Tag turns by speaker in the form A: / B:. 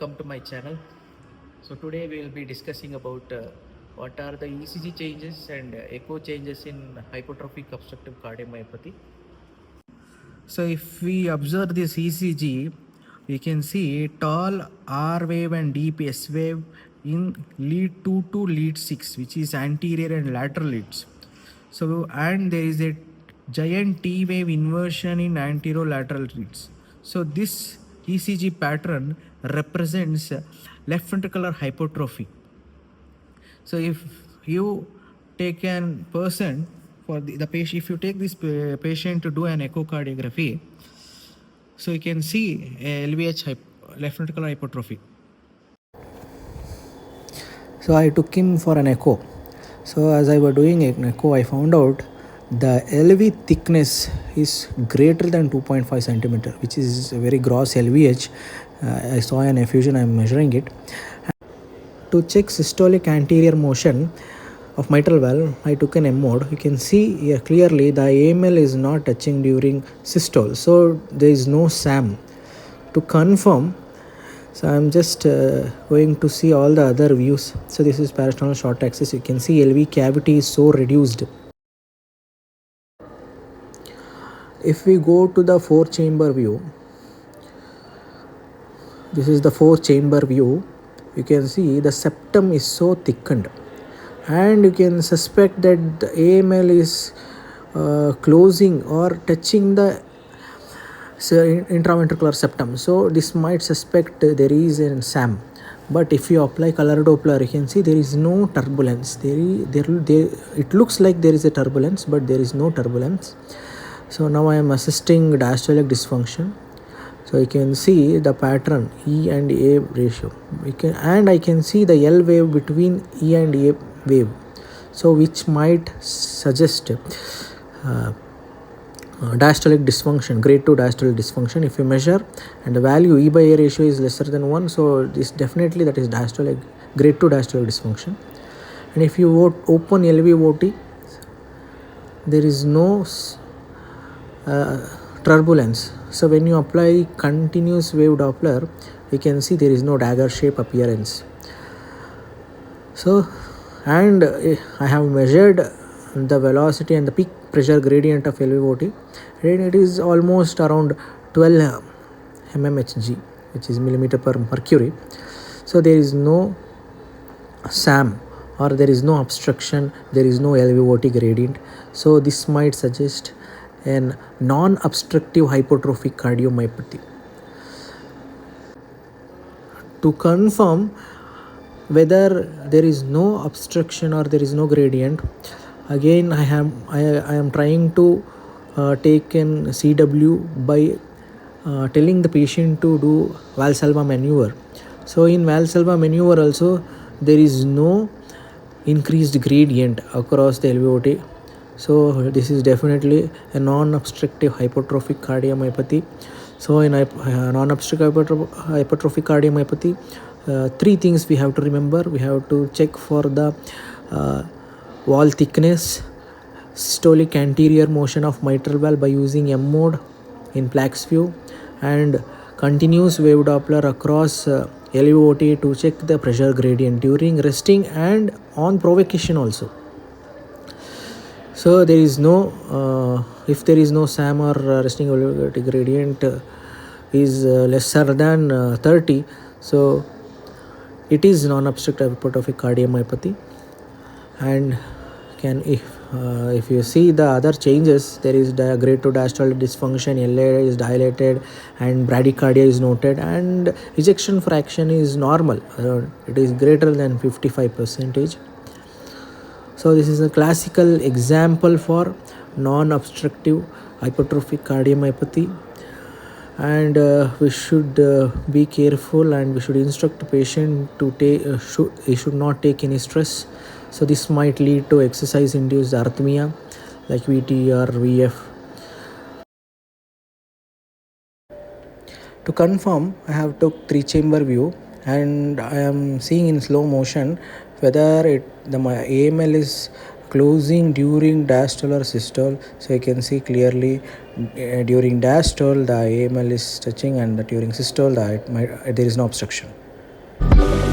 A: welcome to my channel. So today we will be discussing about what are the ECG changes and echo changes in hypertrophic obstructive cardiomyopathy. So if we observe this ECG, we can see tall R wave and deep S wave in lead 2 to lead 6, which is anterior and lateral leads. So, and there is a giant T wave inversion in anterolateral leads. So this ECG pattern represents left ventricular hypertrophy. So if you take an person for the patient, if you take this patient to do an echocardiography, so you can see LVH left ventricular hypertrophy.
B: So I took him for an echo. So as I was doing an echo, I found out the LV thickness is greater than 2.5 centimeter, which is a very gross LVH. I saw an effusion, I am measuring it. To check systolic anterior motion of mitral valve, I took an M mode. You can see here clearly the AML is not touching during systole, so there is no SAM. To confirm, so I'm just going to see all the other views. So this is parasternal short axis. You can see LV cavity is so reduced. If we go to the 4-chamber view, this is the 4-chamber view. You can see the septum is so thickened, and you can suspect that the AML is closing or touching the intraventricular septum. So this might suspect there is a SAM. But if you apply color Doppler, you can see there is no turbulence. It looks like there is a turbulence, but there is no turbulence. So now I am assisting diastolic dysfunction. So you can see the pattern E and A ratio. I can see the L wave between E and A wave. So which might suggest diastolic dysfunction, grade 2 diastolic dysfunction. If you measure and the value E by A ratio is lesser than 1, so this definitely that is diastolic, grade 2 diastolic dysfunction. And if you open LVOT, there is no turbulence. So when you apply continuous wave Doppler, you can see there is no dagger shape appearance. So, and I have measured the velocity and the peak pressure gradient of LVOT, and it is almost around 12 mmHg, which is millimeter per mercury. So there is no SAM, or there is no obstruction, there is no LVOT gradient. So this might suggest an non-obstructive hypertrophic cardiomyopathy. To confirm whether there is no obstruction or there is no gradient, again I am trying to take an CW by telling the patient to do Valsalva maneuver. So in Valsalva maneuver also there is no increased gradient across the LVOT. So this is definitely a non-obstructive hypertrophic cardiomyopathy. So in non-obstructive hypertrophic cardiomyopathy, 3 things we have to remember. We have to check for the wall thickness, systolic anterior motion of mitral valve by using M mode in Plaque's view, and continuous wave Doppler across LVOT to check the pressure gradient during resting and on provocation also. So there is no, if there is no SAM or resting LVOT gradient is lesser than 30, so it is non-obstructive hypertrophic cardiomyopathy. And if you see the other changes, there is grade 2 diastolic dysfunction, LA is dilated, and bradycardia is noted, and ejection fraction is normal. It is greater than 55%. So this is a classical example for non-obstructive hypertrophic cardiomyopathy, and we should be careful, and we should instruct the patient to he should not take any stress. So this might lead to exercise induced arrhythmia like VT or VF. To confirm, I have took 3-chamber view, and I am seeing in slow motion whether the AML is closing during diastole or systole. So you can see clearly during diastole the AML is touching, and during systole there is no obstruction.
A: bye.